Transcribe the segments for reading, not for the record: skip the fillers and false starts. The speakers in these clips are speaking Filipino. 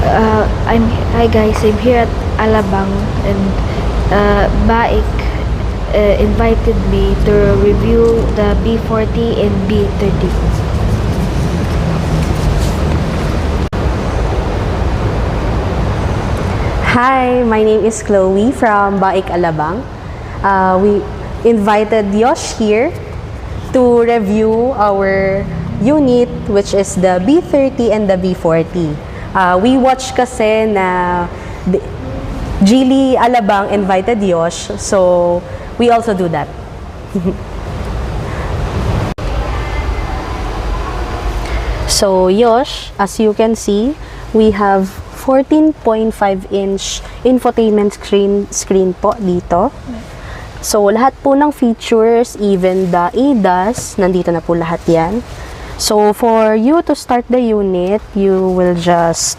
Hi guys, I'm here at Alabang, and Baik invited me to review the B40 and B30. Hi, my name is Chloe from Baik Alabang. We invited Yosh here to review our unit, which is the B30 and the B40. We watched kasi na Geely Alabang invited Yosh, so we also do that. So Yosh, as you can see, we have 14.5-inch infotainment screen po dito. So lahat po ng features, even the ADAS, nandito na po lahat yan. So for you to start the unit, you will just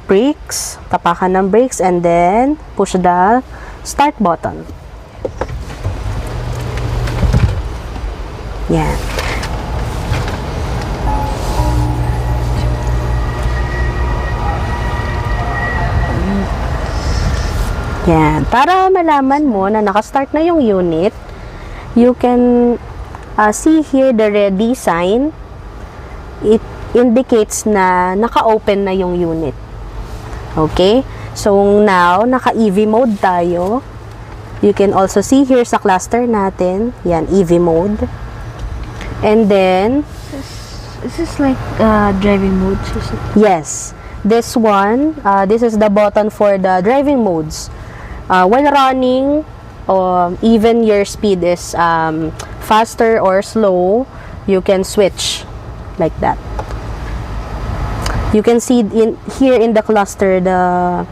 brakes, tapakan ng brakes, and then push the start button. Yan. Yan. Para malaman mo na nakastart na yung unit, you can see here the ready sign. It indicates na naka-open na yung unit. Okay? So now, naka-EV mode tayo. You can also see here sa cluster natin. Yan, EV mode. And then, Is this like driving mode? yes, this one, this is the button for the driving modes. While running, even your speed is faster or slow, you can switch like that. You can see here in the cluster the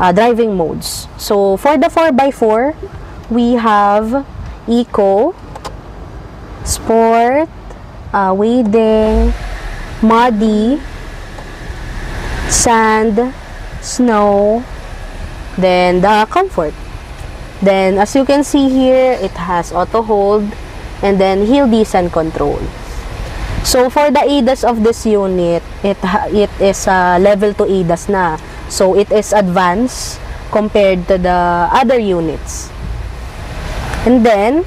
driving modes. So for the 4x4, we have Eco, Sport, Wading, Muddy, Sand, Snow, then the Comfort. Then as you can see here, it has auto hold and then hill descent control. So for the ADAS of this unit, it is level 2 ADAS na. So it is advanced compared to the other units. And then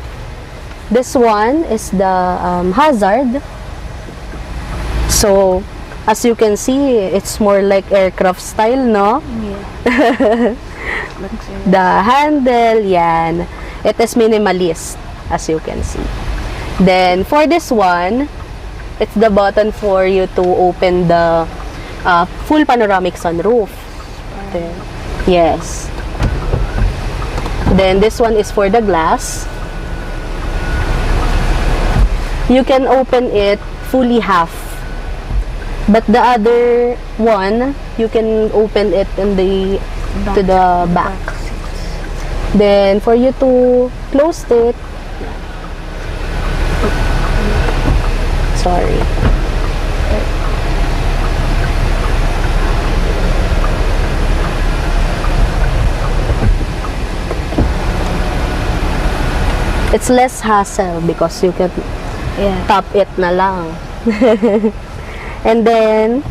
this one is the hazard. So as you can see, it's more like aircraft style, no? Yeah. The handle, yan. It is minimalist, as you can see. Then, for this one, it's the button for you to open the full panoramic sunroof. Then, yes. Then, this one is for the glass. You can open it fully half. But the other one, you can open it in the to the back. Then for you to close it, sorry. It's less hassle because you can tap it na lang. And then,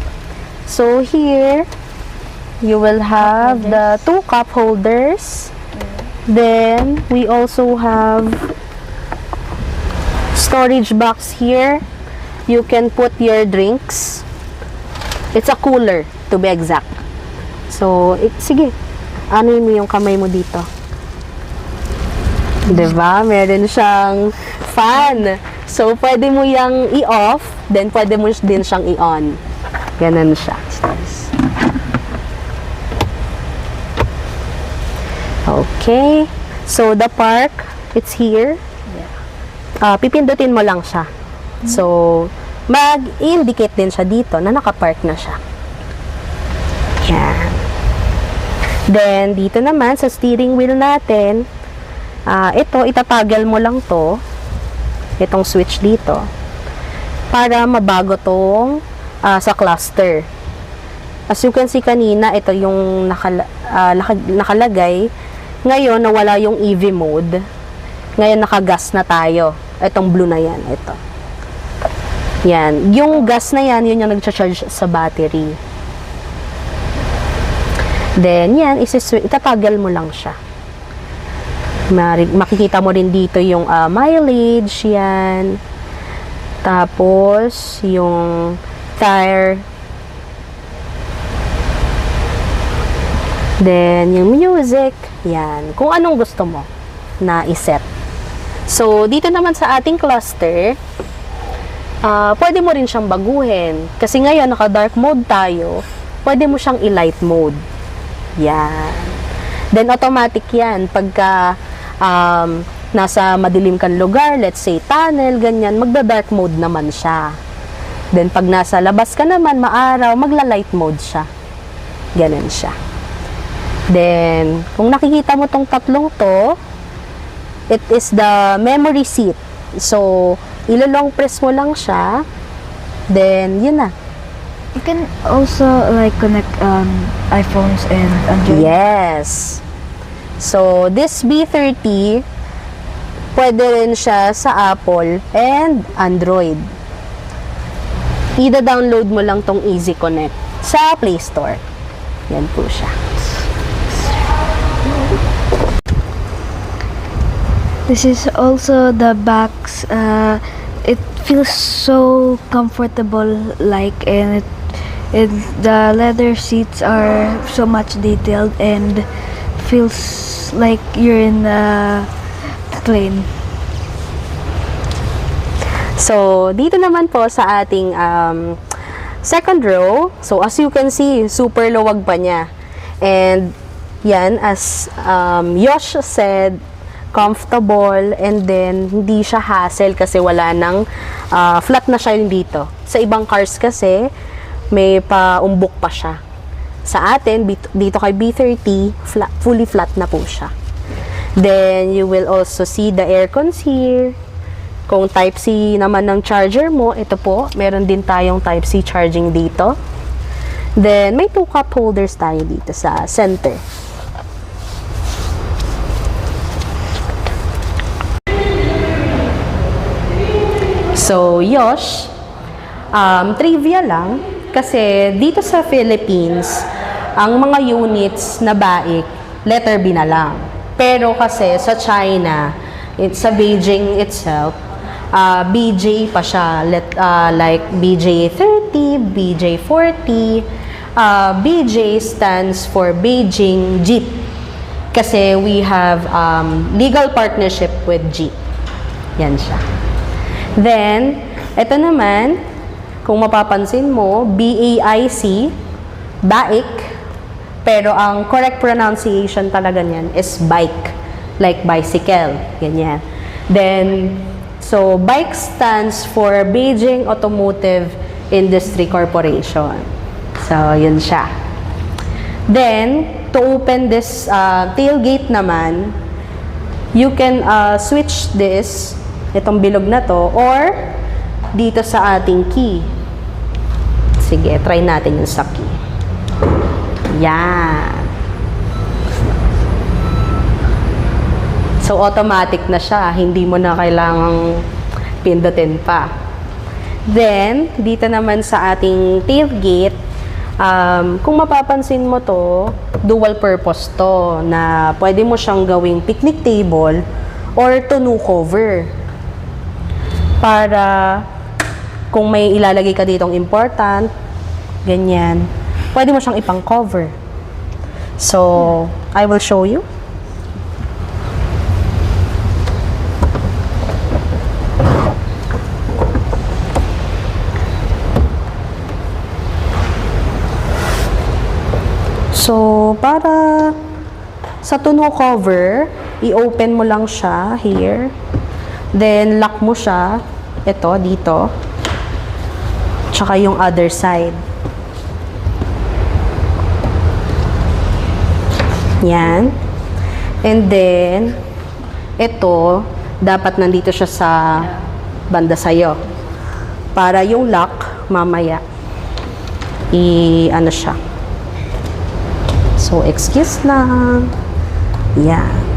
so here, you will have the 2 cup holders. Then, we also have storage box here. You can put your drinks. It's a cooler, to be exact. So, sige, ano mo yung kamay mo dito? Diba? Meron siyang fan. So, pwede mo yang i-off, then pwede mo din siyang i-on. Ganun siya. Okay. So, the park, it's here. Pipindutin mo lang siya. So, mag-indicate din siya dito na nakapark na siya. Yan. Then, dito naman, sa steering wheel natin, ito, itatoggle mo lang to. Itong switch dito para mabago tong sa cluster. As you can see kanina, ito yung nakalagay. Ngayon, nawala yung EV mode. Ngayon, nakagas na tayo. Itong blue na yan, ito. Yan. Yung gas na yan, yun yung nag-charge sa battery. Then, yan, itatagal mo lang siya. Makikita mo rin dito yung mileage, yan. Tapos, yung tire. Then, yung music, yan. Kung anong gusto mo na iset. So, dito naman sa ating cluster, pwede mo rin siyang baguhin. Kasi ngayon, naka-dark mode tayo, pwede mo siyang i-light mode. Yan. Then, automatic yan. Pagka nasa madilim kang lugar, let's say tunnel, ganyan, magda-dark mode naman siya. Then, pag nasa labas ka naman, maaraw, magla-light mode siya. Ganun siya. Then, kung nakikita mo tong tatlong to, it is the memory seat. So, ilo-long press mo lang siya. Then, yun na. You can also like connect iPhones and Android. Yes. So, this B30, pwede rin siya sa Apple and Android. Ida-download mo lang tong Easy Connect sa Play Store. Yan po siya. This is also the backs. It feels so comfortable, like, and the leather seats are so much detailed and feels like you're in a plane. So, dito naman po sa ating second row. So, as you can see, super luwag pa niya. And, yan, as Yosh said, comfortable, and then, hindi siya hassle kasi wala nang flat na siya yung dito. Sa ibang cars kasi, may paumbok pa siya. Sa atin, dito kay B30, fully flat na po siya. Then, you will also see the aircons here. Kung Type-C naman ng charger mo, ito po, meron din tayong Type-C charging dito. Then, may 2 cup holders tayo dito sa center. So, Yosh, trivia lang, kasi dito sa Philippines, ang mga units na BAIC, letter B na lang. Pero kasi sa China, sa Beijing itself, BJ pa siya, like BJ30, BJ40. BJ stands for Beijing Jeep. Kasi we have legal partnership with Jeep. Yan siya. Then, ito naman, kung mapapansin mo, BAIC, BAIC, pero ang correct pronunciation talaga niyan is bike, like bicycle, ganyan. Then, so, bike stands for Beijing Automotive Industry Corporation. So, yun siya. Then, to open this tailgate naman, you can switch this, itong bilog na to, or dito sa ating key. Sige, try natin yung sa key. Yan. So, automatic na siya. Hindi mo na kailangang pindutin pa. Then, dito naman sa ating tailgate, kung mapapansin mo to, dual purpose to, na pwede mo siyang gawing picnic table or tonneau cover. Para kung may ilalagay ka ditong important, ganyan, pwede mo siyang ipang cover. So, I will show you. So, para sa tonneau cover, i-open mo lang siya here. Then, lock mo siya. Ito, dito. Tsaka yung other side. Yan. And then, ito, dapat nandito siya sa banda sa'yo. Para yung lock, mamaya, ano siya. So, excuse lang. Yan.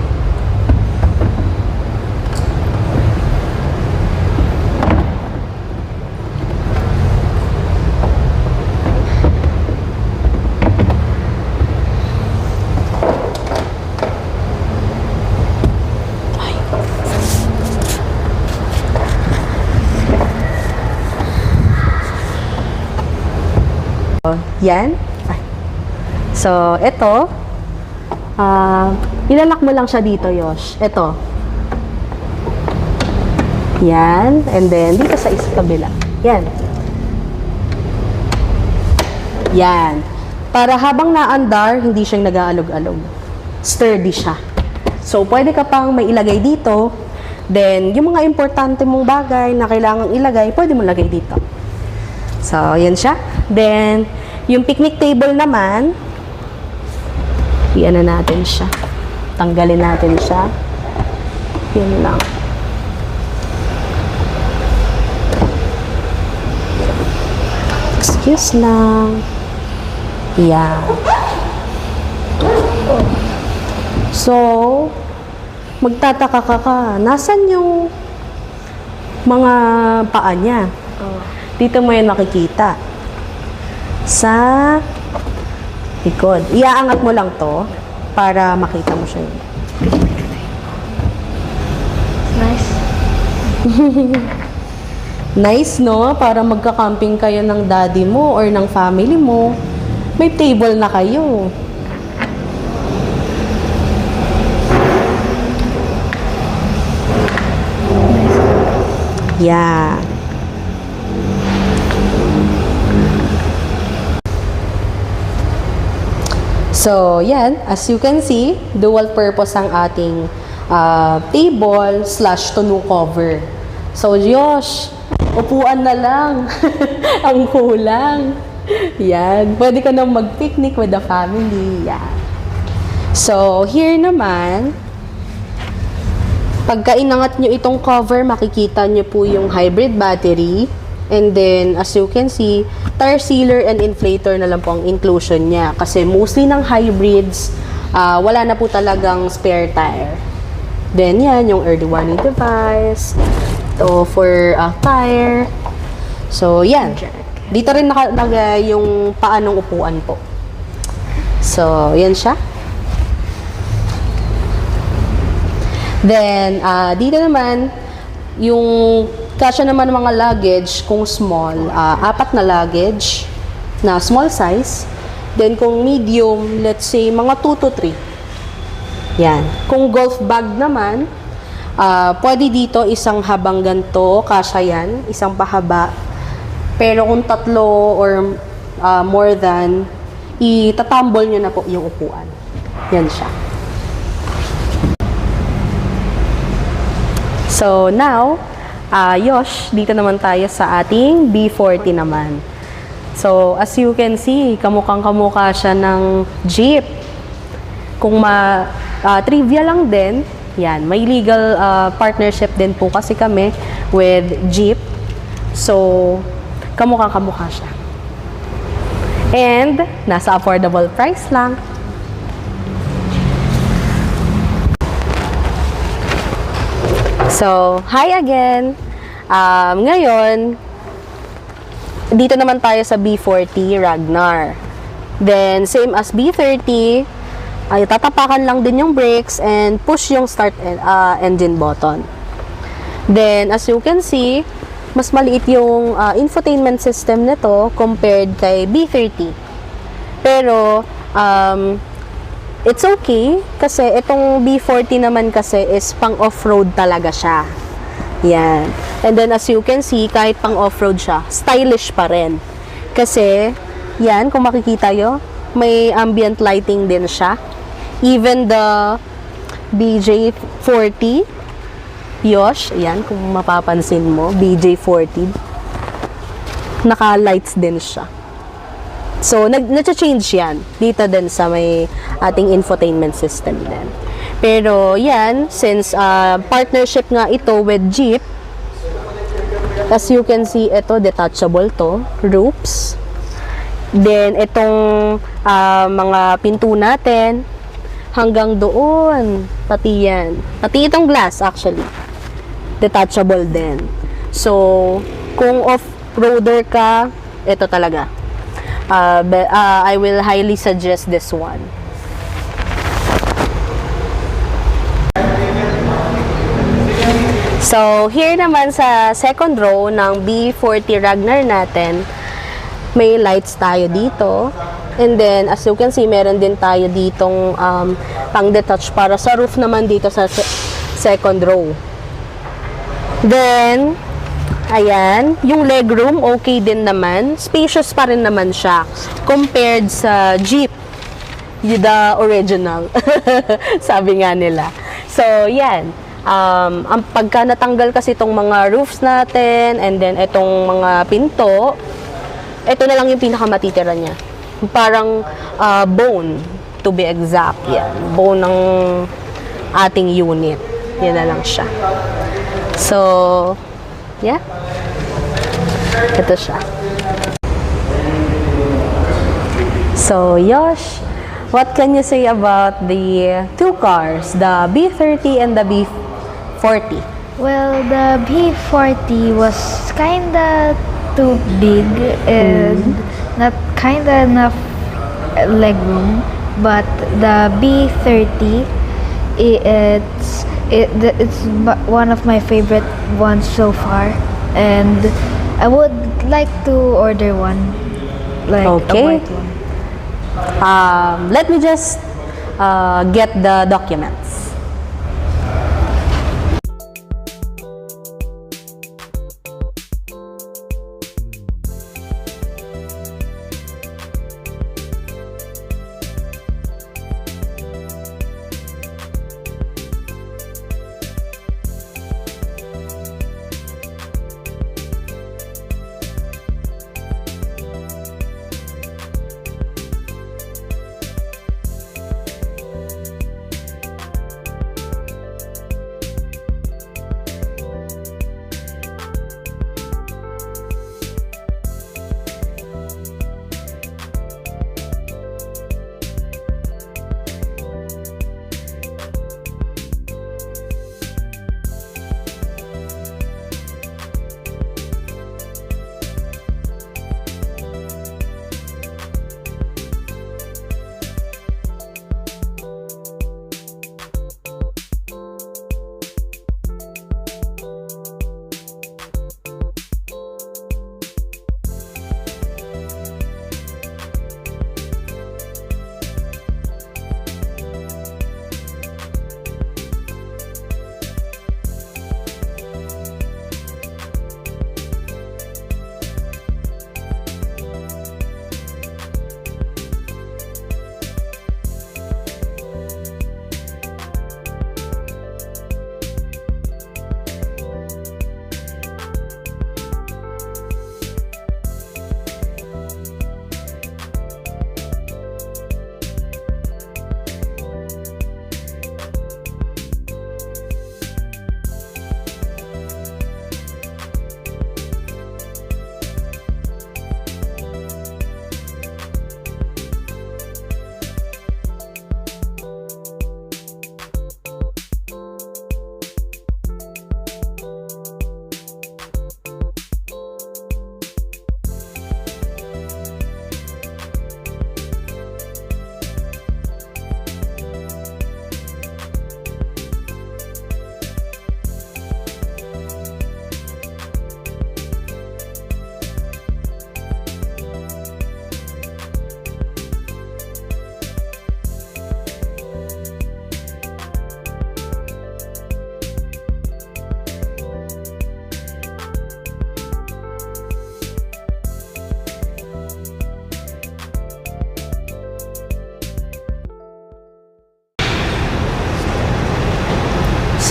Yan. Ay. So, ito. Ilalak mo lang siya dito, Yosh. Ito. Yan. And then, dito sa kabila. Yan. Yan. Para habang naandar, hindi siyang nag-aalog-alog. Sturdy siya. So, pwede ka pang may ilagay dito. Then, yung mga importante mong bagay na kailangang ilagay, pwede mo lagay dito. So, yan siya. Then, yung picnic table naman, iyan na natin siya. Tanggalin natin siya. Yan lang. Excuse lang. Yan. So, magtataka ka, nasan yung mga paa niya? Dito mo yan makikita. Sa likod. Iaangat mo lang to para makita mo siya. Nice. Nice, no? Para magka-camping kayo ng daddy mo or ng family mo. May table na kayo. Yeah. So, yan. As you can see, dual purpose ang ating table / tonneau cover. So, Josh, upuan na lang. Ang kulang. Yan. Pwede ka nang mag-picnic with the family. Yan. So, here naman, pagka inangat nyo itong cover, makikita nyo po yung hybrid battery. And then, as you can see, tire sealer and inflator na lang po ang inclusion niya. Kasi mostly ng hybrids, wala na po talagang spare tire. Then, yan, yung early warning device. Ito for tire. So, yan. Dito rin nakalagay yung paanong upuan po. So, yan siya. Then, dito naman, yung kasya naman ng mga luggage, kung small, 4 na luggage na small size. Then, kung medium, let's say, mga 2 to 3. Yan. Kung golf bag naman, pwede dito isang habang ganito, kasya yan, isang pahaba. Pero kung 3 or more than, itatambol nyo na po yung upuan. Yan siya. So, now, Yosh, dito naman tayo sa ating B40 naman. So, as you can see, kamukhang-kamukha siya ng Jeep. Kung trivia lang din, yan, may legal partnership din po kasi kami with Jeep. So, kamukhang-kamukha siya. And, nasa affordable price lang. So, hi again! Ngayon, dito naman tayo sa B40 Ragnar. Then, same as B30, ay tatapakan lang din yung brakes and push yung start engine button. Then, as you can see, mas maliit yung infotainment system nito compared kay B30. Pero, it's okay kasi itong B40 naman kasi is pang off-road talaga siya. Yan. And then as you can see, kahit pang off-road siya, stylish pa rin. Kasi, yan, kung makikita nyo, may ambient lighting din siya. Even the BJ40, Yosh, yan, kung mapapansin mo, BJ40, naka-lights din siya. So, nag-change yan. Dito din sa may ating infotainment system din. Pero, yan, since partnership nga ito with Jeep, as you can see, ito, detachable to, roofs. Then, itong mga pinto natin, hanggang doon, pati yan. Pati itong glass, actually. Detachable din. So, kung off-roader ka, ito talaga. I will highly suggest this one. So, here naman sa second row ng B40 Ragnar natin, May lights tayo dito. And then, as you can see, meron din tayo ditong pang-detach para sa roof naman dito sa second row. Then, ayan, yung legroom, okay din naman. Spacious pa rin naman siya compared sa Jeep, the original. Sabi nga nila. So, yan. Ang pagka natanggal kasi itong mga roofs natin, and then itong mga pinto, ito na lang yung pinakamatitira niya. Parang bone, to be exact. Yan. Bone ng ating unit. Yan na lang siya. So, yeah. Ito siya. So, Yosh, what can you say about the two cars, the B30 and the B40? Well, the B40 was kinda too big and not kinda enough legroom, but the B30, it's one of my favorite ones so far, and I would like to order one, like Okay. a white one. Let me just get the documents.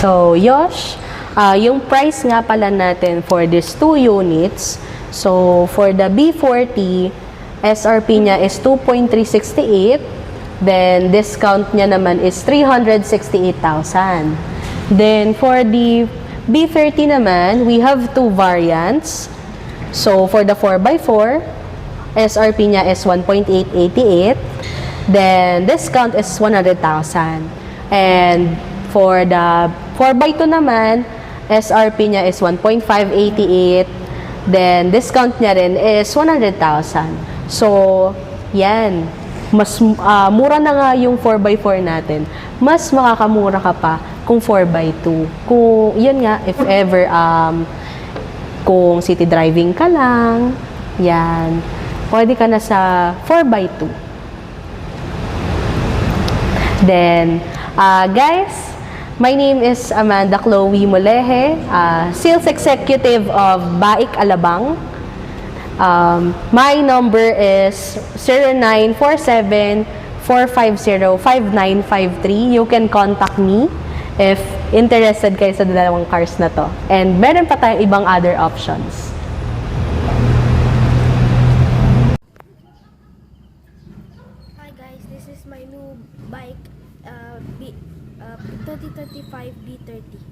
So, Yosh, yung price nga pala natin for these two units, so for the B40, SRP niya is 2.368, then discount niya naman is 368,000. Then for the B30 naman, we have two variants. So for the 4x4, SRP niya is 1.888, then discount is 100,000. And for the 4x2 naman, SRP niya is 1.588, then discount niya rin is 100,000. So, yan. Mas mura na nga yung 4x4 natin. Mas makakamura ka pa kung 4x2. Kung, yun nga, if ever, kung city driving ka lang, yan. pwede ka na sa 4x2. Then, guys, my name is Amanda Chloe Moleje, Sales Executive of Baik Alabang. My number is 0947-450-5953. You can contact me if interested kayo sa dalawang cars na to. And meron pa tayong ibang other options. Hi guys, this is my new bike, 2025 B30.